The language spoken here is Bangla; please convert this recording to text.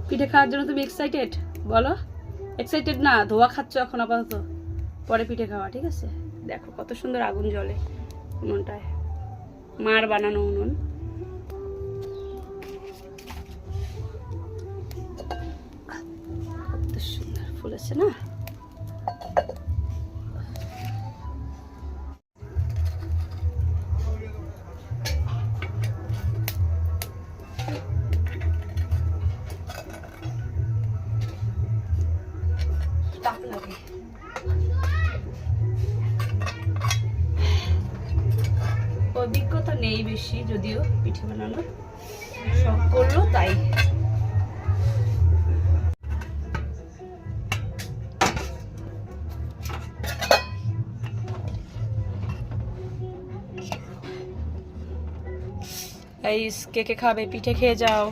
পিঠে খাওয়ার জন্য তুমি এক্সাইটেড? বলো এক্সাইটেড না? ধোয়া খাচ্ছ এখন আপাতত, পরে পিঠে খাওয়া, ঠিক আছে? দেখো কত সুন্দর আগুন জ্বলে উনুনটায়, মার বানানো উনুন। কত সুন্দর ফুলেছে না? অভিজ্ঞতা নেই বেশি, যদিও পিঠে বানানো সব করলো তাই। কে কে খাবে পিঠে খেয়ে যাও।